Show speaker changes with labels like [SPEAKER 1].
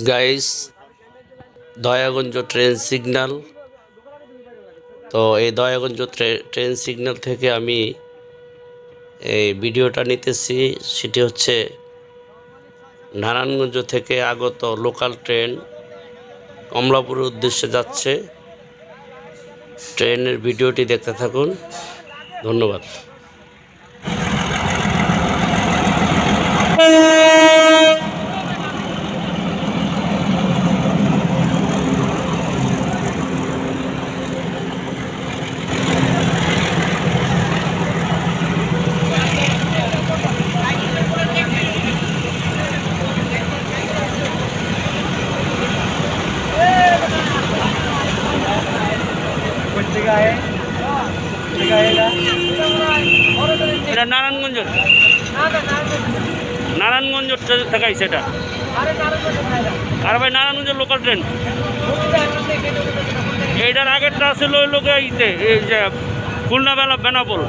[SPEAKER 1] Guys, Dayaganj train signal. তো এই Dayaganj train signal থেকে আমি এই ভিডিওটা নিতেছি। সেটি হচ্ছে নারায়ণগঞ্জ থেকে আগত লোকাল ট্রেন কমলাপুরের উদ্দেশ্যে যাচ্ছে। ট্রেনের ভিডিওটি দেখতে থাকুন। ধন্যবাদ। এটা নারায়ণগঞ্জ নারায়ণগঞ্জ থেকে আইছে এটা। আর ভাই নারায়ণগঞ্জের লোকাল ট্রেন। এইটার আগেরটা আছে ওই লোকে আইতে এই যে খুলনা বেলা বেনাপোল।